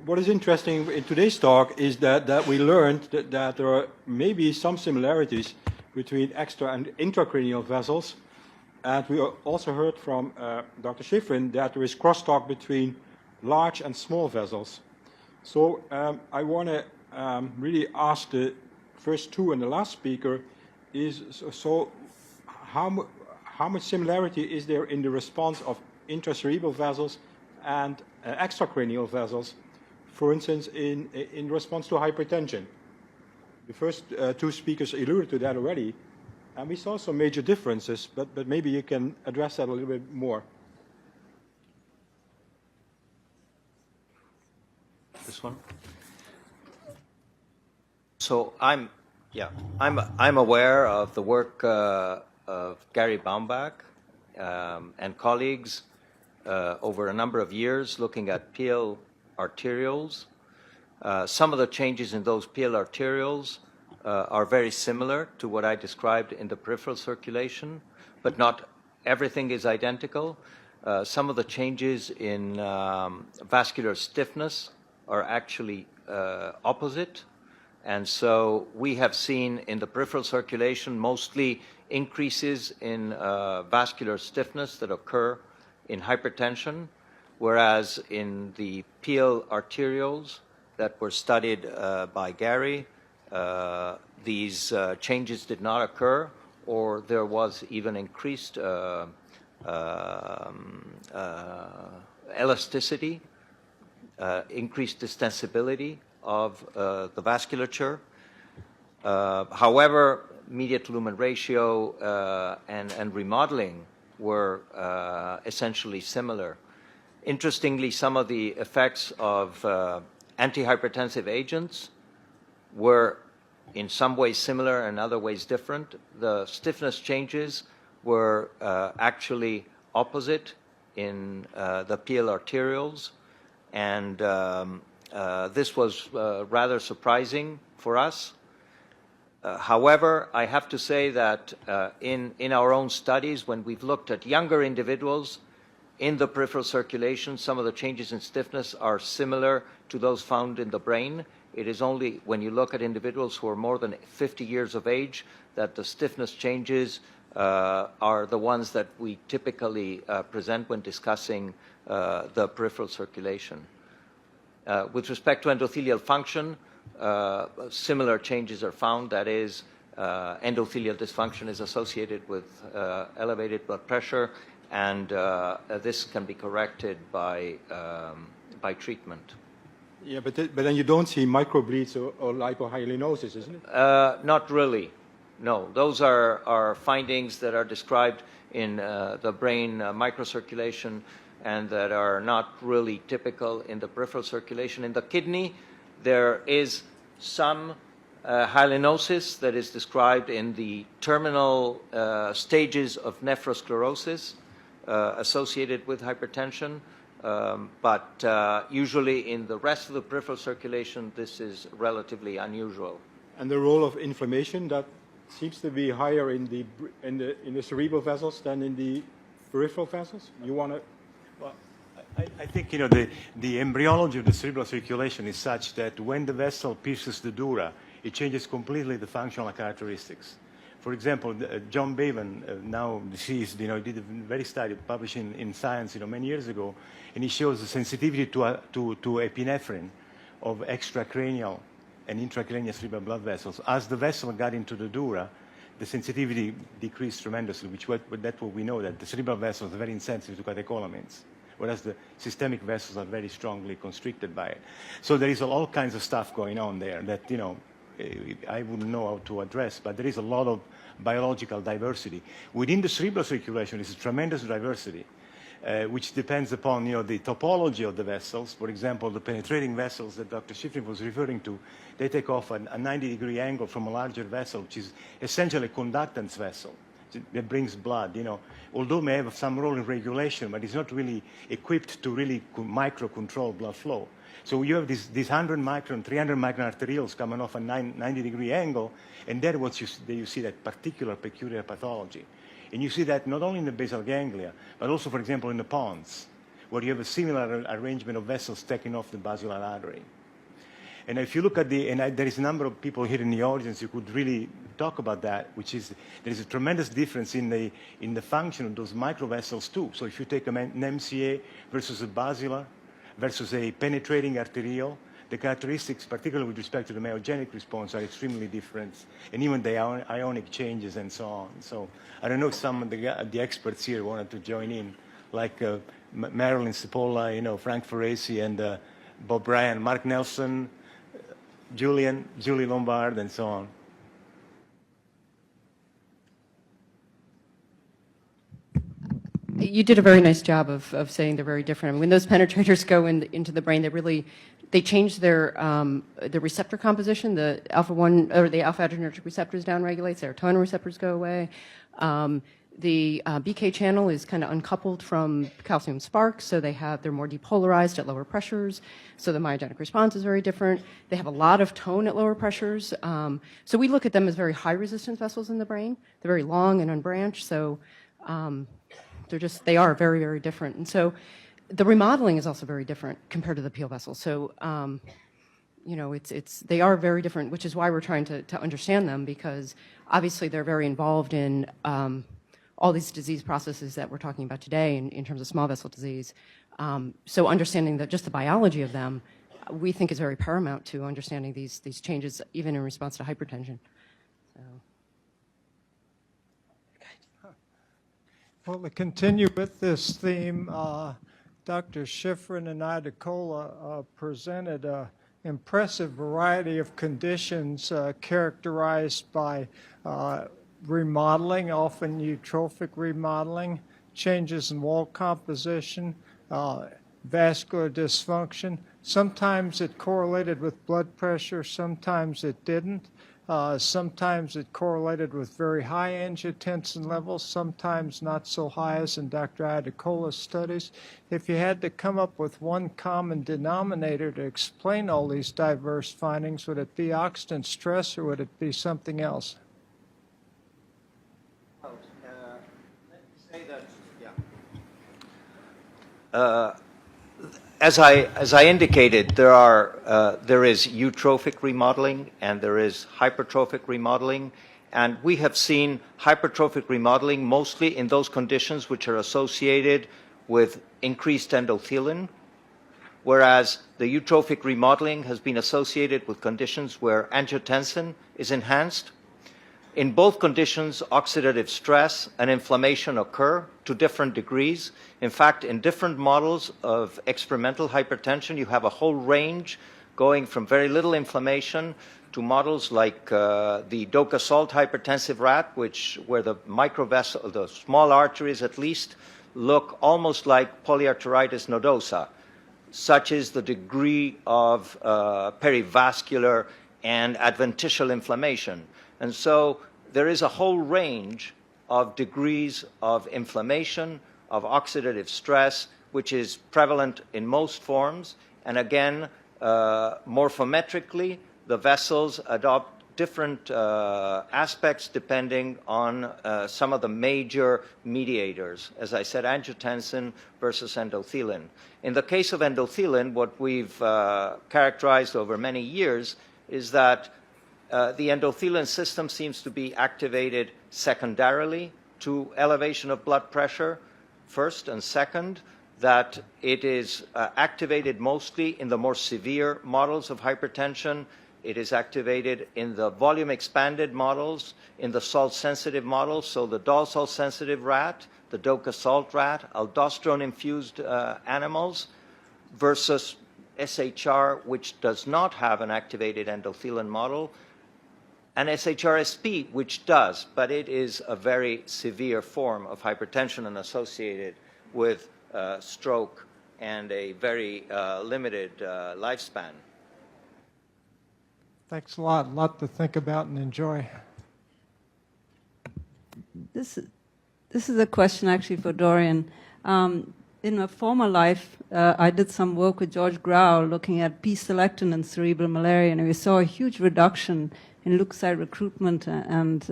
what is interesting in today's talk is that we learned that there are maybe some similarities between extra and intracranial vessels. And we also heard from Dr. Shiffrin that there is crosstalk between large and small vessels. So I want to really ask the first two and the last speaker is, how much similarity is there in the response of intracerebral vessels and extracranial vessels, for instance, in response to hypertension? The first two speakers alluded to that already, and we saw some major differences, but maybe you can address that a little bit more. This one? So I'm aware of the work of Gary Baumbach and colleagues over a number of years looking at PL arterioles. Some of the changes in those PL arterioles are very similar to what I described in the peripheral circulation, but not everything is identical. Some of the changes in vascular stiffness are actually opposite. And so we have seen in the peripheral circulation mostly increases in vascular stiffness that occur in hypertension, whereas in the PL arterioles that were studied by Gary, these changes did not occur, or there was even increased elasticity, increased distensibility of the vasculature. However, medial to lumen ratio and remodeling were essentially similar. Interestingly, some of the effects of antihypertensive agents were in some ways similar and other ways different. The stiffness changes were actually opposite in the PL arterioles, and this was rather surprising for us. However, I have to say that in our own studies, when we've looked at younger individuals in the peripheral circulation, some of the changes in stiffness are similar to those found in the brain. It is only when you look at individuals who are more than 50 years of age that the stiffness changes are the ones that we typically present when discussing the peripheral circulation. With respect to endothelial function, similar changes are found. That is, endothelial dysfunction is associated with elevated blood pressure, and this can be corrected by treatment. Yeah, but then you don't see microbleeds or lipohyalinosis, isn't it? Not really. No, those are findings that are described in the brain microcirculation and that are not really typical in the peripheral circulation. In the kidney, there is some hyalinosis that is described in the terminal stages of nephrosclerosis associated with hypertension, but usually in the rest of the peripheral circulation, this is relatively unusual. And the role of inflammation, that seems to be higher in the cerebral vessels than in the peripheral vessels? You want to? Well, I think the embryology of the cerebral circulation is such that when the vessel pierces the dura, it changes completely the functional characteristics. For example, John Bevan, now deceased, did a very study published in Science, many years ago, and he shows the sensitivity to epinephrine of extracranial and intracranial cerebral blood vessels. As the vessel got into the dura, the sensitivity decreased tremendously, that's what we know, that the cerebral vessels are very insensitive to catecholamines, whereas the systemic vessels are very strongly constricted by it. So there is all kinds of stuff going on there that, I wouldn't know how to address, but there is a lot of biological diversity. Within the cerebral circulation, there is a tremendous diversity, which depends upon the topology of the vessels. For example, the penetrating vessels that Dr. Shiffrin was referring to, they take off a 90-degree angle from a larger vessel, which is essentially a conductance vessel that brings blood. Although it may have some role in regulation, but it's not really equipped to really micro-control blood flow. So you have these 100 micron, 300 micron arterioles coming off a 90-degree angle, and there you see that particular peculiar pathology. And you see that not only in the basal ganglia, but also, for example, in the pons, where you have a similar arrangement of vessels taking off the basilar artery. And if you look at there is a number of people here in the audience who could really talk about that, which is there is a tremendous difference in the function of those microvessels too. So if you take an MCA versus a basilar versus a penetrating arterial, the characteristics, particularly with respect to the myogenic response, are extremely different, and even the ionic changes and so on. So I don't know if some of the experts here wanted to join in, like Marilyn Cipolla, Frank Foresi, and Bob Bryan, Mark Nelson, Julie Lombard, and so on. You did a very nice job of saying they're very different. When those penetrators go into the brain, they change their the receptor composition. The alpha-1 or the alpha-adrenergic receptors downregulate. Serotonin receptors go away. The BK channel is kind of uncoupled from calcium sparks, so they're more depolarized at lower pressures. So the myogenic response is very different. They have a lot of tone at lower pressures. So we look at them as very high resistance vessels in the brain. They're very long and unbranched. So they are very, very different. And so the remodeling is also very different compared to the peel vessels. So, they are very different, which is why we're trying to understand them, because obviously they're very involved in all these disease processes that we're talking about today in terms of small vessel disease. So understanding just the biology of them, we think is very paramount to understanding these changes, even in response to hypertension. So. Well, to continue with this theme, Dr. Schifrin and Idekola presented an impressive variety of conditions characterized by remodeling, often eutrophic remodeling, changes in wall composition, vascular dysfunction. Sometimes it correlated with blood pressure, sometimes it didn't. Sometimes it correlated with very high angiotensin levels, sometimes not so high as in Dr. Idekola's studies. If you had to come up with one common denominator to explain all these diverse findings, would it be oxidant stress or would it be something else? Let me say that, yeah. As I indicated, there is eutrophic remodeling and there is hypertrophic remodeling, and we have seen hypertrophic remodeling mostly in those conditions which are associated with increased endothelin, whereas the eutrophic remodeling has been associated with conditions where angiotensin is enhanced. In both conditions, oxidative stress and inflammation occur to different degrees. In fact, in different models of experimental hypertension, you have a whole range going from very little inflammation to models like the Doka salt hypertensive rat, where the small arteries at least, look almost like polyarteritis nodosa. Such is the degree of perivascular and adventitial inflammation. And so there is a whole range of degrees of inflammation, of oxidative stress, which is prevalent in most forms. And again, morphometrically, the vessels adopt different aspects depending on some of the major mediators. As I said, angiotensin versus endothelin. In the case of endothelin, what we've characterized over many years is that the endothelin system seems to be activated secondarily to elevation of blood pressure, first, and second, that it is activated mostly in the more severe models of hypertension. It is activated in the volume expanded models, in the salt-sensitive models, so the Dahl salt-sensitive rat, the Doka salt rat, aldosterone-infused animals, versus SHR, which does not have an activated endothelin model, and SHRSP, which does, but it is a very severe form of hypertension and associated with stroke and a very limited lifespan. Thanks a lot. A lot to think about and enjoy. This is a question actually for Dorian. in a former life, I did some work with George Grau looking at P-selectin and cerebral malaria, and we saw a huge reduction in leukocyte recruitment and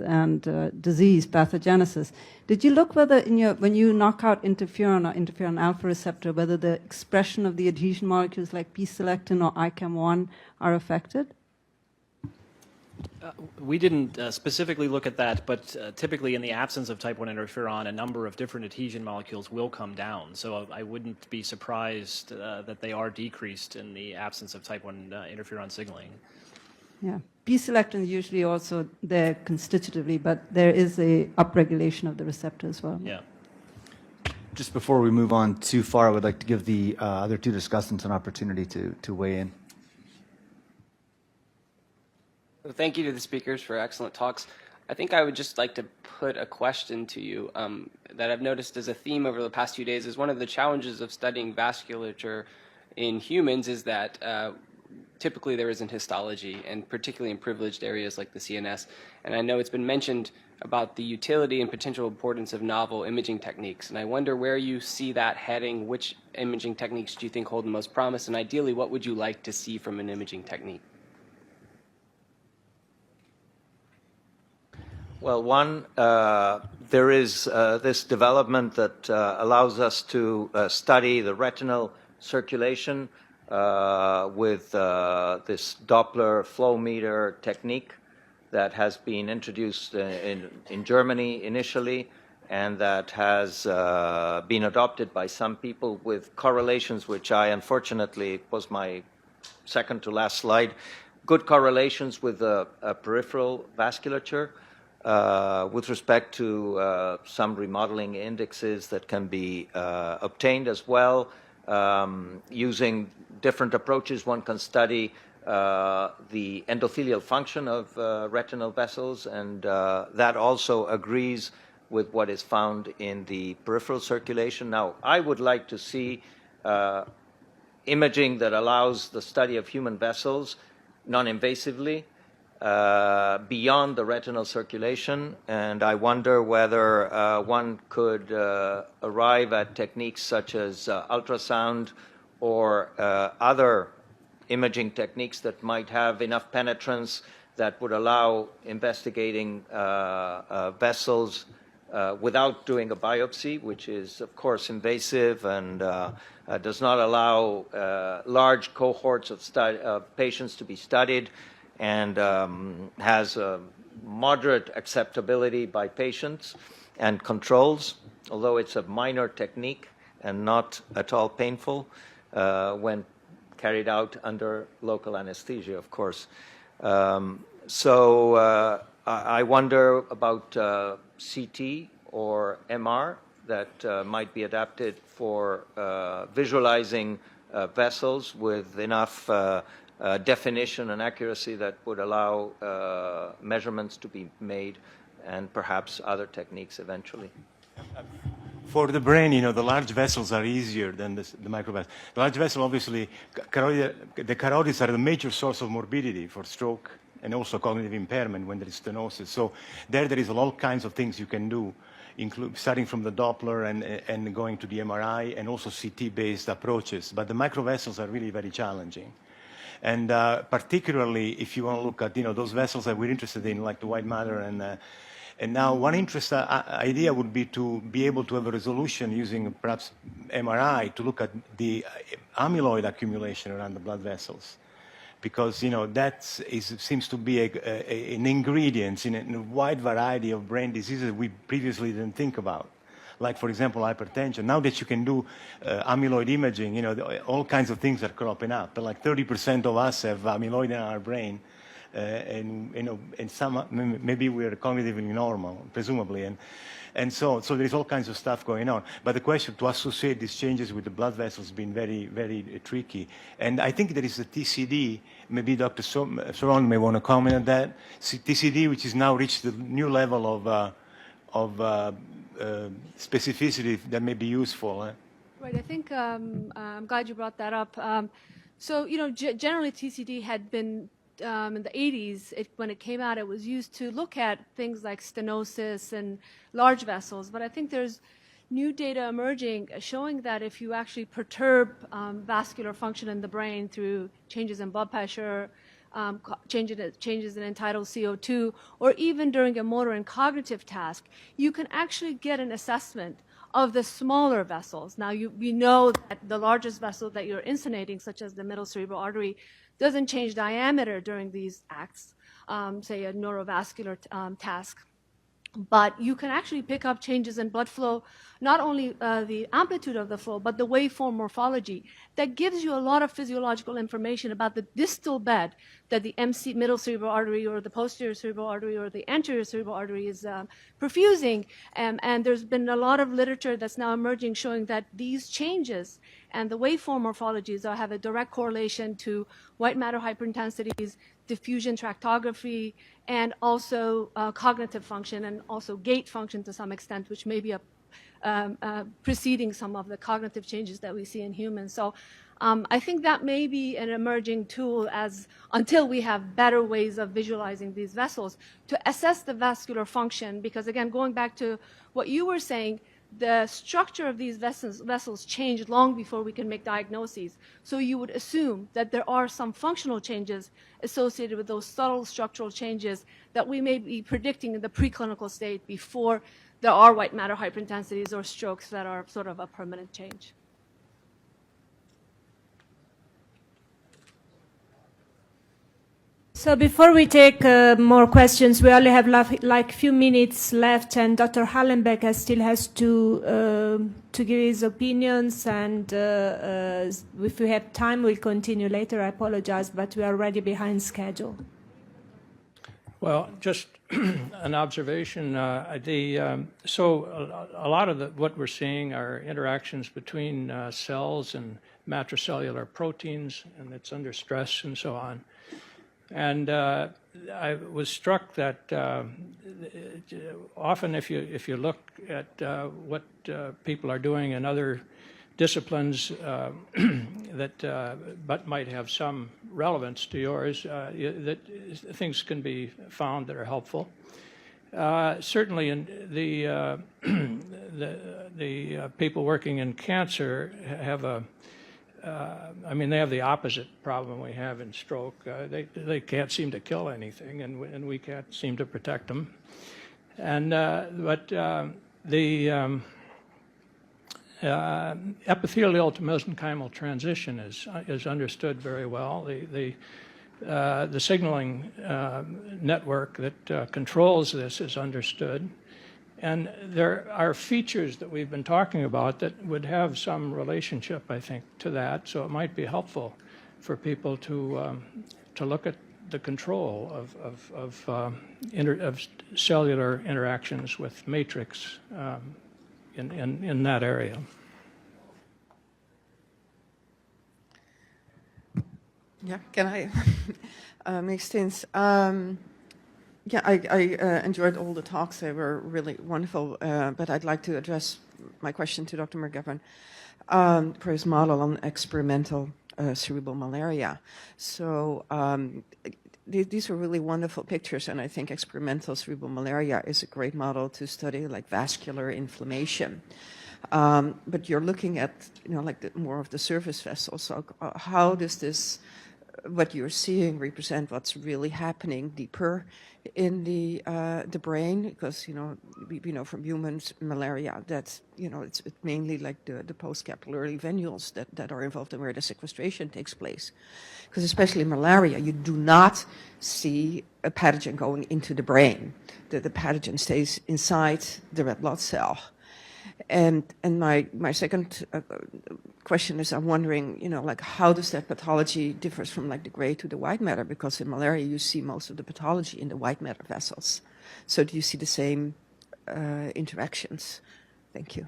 disease pathogenesis. Did you look whether when you knock out interferon or interferon alpha receptor, whether the expression of the adhesion molecules like P-selectin or ICAM1 are affected? We didn't specifically look at that, but typically in the absence of type 1 interferon, a number of different adhesion molecules will come down. So I wouldn't be surprised that they are decreased in the absence of type 1 interferon signaling. Yeah. P-selectin is usually also there constitutively, but there is a upregulation of the receptor as well. Yeah. Just before we move on too far, I would like to give the other two discussants an opportunity to weigh in. Well, thank you to the speakers for excellent talks. I think I would just like to put a question to you that I've noticed as a theme over the past few days. Is one of the challenges of studying vasculature in humans is that typically there isn't histology, and particularly in privileged areas like the CNS. And I know it's been mentioned about the utility and potential importance of novel imaging techniques. And I wonder where you see that heading. Which imaging techniques do you think hold the most promise? And ideally, what would you like to see from an imaging technique? Well, one, there is this development that allows us to study the retinal circulation with this Doppler flow meter technique that has been introduced in Germany initially, and that has been adopted by some people with correlations, which I unfortunately was my second to last slide, good correlations with peripheral vasculature. With respect to some remodeling indexes that can be obtained as well. Using different approaches, one can study the endothelial function of retinal vessels, and that also agrees with what is found in the peripheral circulation. Now, I would like to see imaging that allows the study of human vessels non-invasively, beyond the retinal circulation, and I wonder whether one could arrive at techniques such as ultrasound or other imaging techniques that might have enough penetrance that would allow investigating vessels without doing a biopsy, which is, of course, invasive and does not allow large cohorts of patients to be studied, and has a moderate acceptability by patients and controls, although it's a minor technique and not at all painful when carried out under local anesthesia, of course. So I wonder about CT or MR that might be adapted for visualizing vessels with enough definition and accuracy that would allow measurements to be made, and perhaps other techniques eventually. For the brain, the large vessels are easier than the microvessels. The large vessel, obviously, the carotids are the major source of morbidity for stroke and also cognitive impairment when there is stenosis. So there is all kinds of things you can do, starting from the Doppler and going to the MRI and also CT-based approaches. But the microvessels are really very challenging. And particularly if you want to look at those vessels that we're interested in, like the white matter, and now one idea would be to be able to have a resolution using perhaps MRI to look at the amyloid accumulation around the blood vessels, because that seems to be an ingredient in a wide variety of brain diseases we previously didn't think about. Like, for example, hypertension. Now that you can do amyloid imaging, all kinds of things are cropping up. But like 30% of us have amyloid in our brain, and some maybe we're cognitively normal, presumably, and so there's all kinds of stuff going on. But the question to associate these changes with the blood vessels has been very, very tricky. And I think there is a TCD. Maybe Dr. Soron may want to comment on that. TCD, which has now reached the new level of specificity that may be useful. Right. I think I'm glad you brought that up. So, generally TCD had been in the 80s, when it came out, it was used to look at things like stenosis and large vessels. But I think there's new data emerging showing that if you actually perturb vascular function in the brain through changes in blood pressure, changes in entitled CO2, or even during a motor and cognitive task, you can actually get an assessment of the smaller vessels. Now, we know that the largest vessel that you're insunating, such as the middle cerebral artery, doesn't change diameter during these acts, say a neurovascular task. But you can actually pick up changes in blood flow, not only the amplitude of the flow, but the waveform morphology. That gives you a lot of physiological information about the distal bed that the middle cerebral artery or the posterior cerebral artery or the anterior cerebral artery is perfusing. And there's been a lot of literature that's now emerging showing that these changes and the waveform morphologies have a direct correlation to white matter hyperintensities, diffusion tractography, and also cognitive function and also gait function to some extent, which may be preceding some of the cognitive changes that we see in humans. So I think that may be an emerging tool until we have better ways of visualizing these vessels to assess the vascular function. Because again, going back to what you were saying, the structure of these vessels changed long before we can make diagnoses. So you would assume that there are some functional changes associated with those subtle structural changes that we may be predicting in the preclinical state before there are white matter hyperintensities or strokes that are sort of a permanent change. So before we take more questions, we only have like few minutes left, and Dr. Hallenbecker still has to give his opinions. And if we have time, we'll continue later. I apologize, but we are already behind schedule. Well, just an observation. So a lot of what we're seeing are interactions between cells and matricellular proteins, and it's under stress and so on. And I was struck that often if you look at what people are doing in other disciplines but might have some relevance to yours, that things can be found that are helpful. Certainly, in the people working in cancer have they have the opposite problem we have in stroke. They can't seem to kill anything, and we can't seem to protect them. But the epithelial to mesenchymal transition is understood very well. The signaling network that controls this is understood. And there are features that we've been talking about that would have some relationship, I think, to that. So it might be helpful for people to look at the control of cellular interactions with matrix in that area. Yeah, can I make sense? Yeah, I enjoyed all the talks. They were really wonderful. But I'd like to address my question to Dr. McGovern for his model on experimental cerebral malaria. So these are really wonderful pictures, and I think experimental cerebral malaria is a great model to study like vascular inflammation. But you're looking at more of the surface vessels. So how does this, what you're seeing, represent what's really happening deeper in the brain? Because we know from humans malaria that it's mainly like the postcapillary venules that are involved in where the sequestration takes place. Because especially malaria, you do not see a pathogen going into the brain. The pathogen stays inside the red blood cell. And my second question is, I'm wondering, how does that pathology differs from like the gray to the white matter? Because in malaria, you see most of the pathology in the white matter vessels. So do you see the same interactions? Thank you.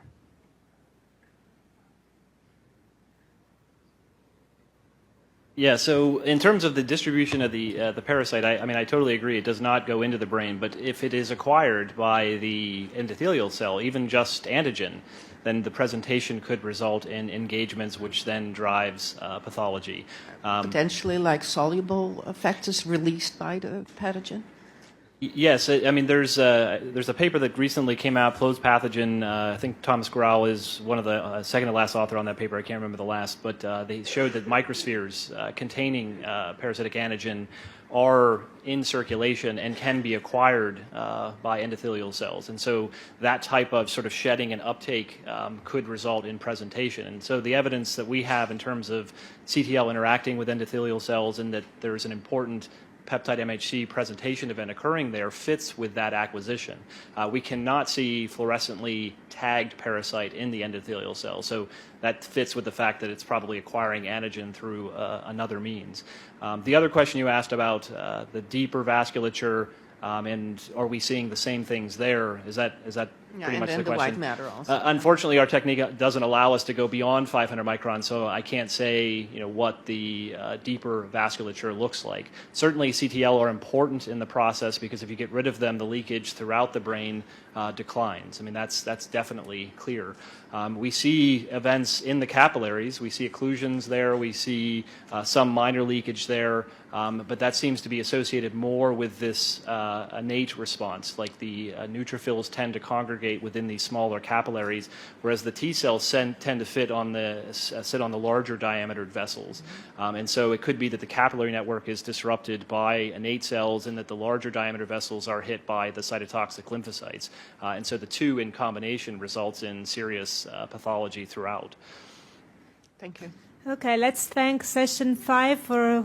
Yeah, so in terms of the distribution of the parasite, I totally agree. It does not go into the brain, but if it is acquired by the endothelial cell, even just antigen, then the presentation could result in engagements, which then drives pathology. Potentially like soluble factors released by the pathogen? Yes, I mean there's a paper that recently came out, Closed Pathogen. I think Thomas Grau is one of the second to last author on that paper. I can't remember the last, but they showed that microspheres containing parasitic antigen are in circulation and can be acquired by endothelial cells, and so that type of sort of shedding and uptake could result in presentation. And so the evidence that we have in terms of CTL interacting with endothelial cells and that there's an important peptide MHC presentation event occurring there fits with that acquisition. We cannot see fluorescently tagged parasite in the endothelial cell, so that fits with the fact that it's probably acquiring antigen through another means. The other question you asked about the deeper vasculature, and are we seeing the same things there? Is that pretty much the question? And the white matter also. Unfortunately, our technique doesn't allow us to go beyond 500 microns, so I can't say what the deeper vasculature looks like. Certainly, CTL are important in the process because if you get rid of them, the leakage throughout the brain declines. I mean, that's definitely clear. We see events in the capillaries. We see occlusions there. We see some minor leakage there. But that seems to be associated more with this innate response, like the neutrophils tend to congregate within these smaller capillaries, whereas the T cells tend to sit on the larger diametered vessels. And so it could be that the capillary network is disrupted by innate cells and that the larger diameter vessels are hit by the cytotoxic lymphocytes. And so the two in combination results in serious pathology throughout. Thank you. Okay, let's thank session 5 for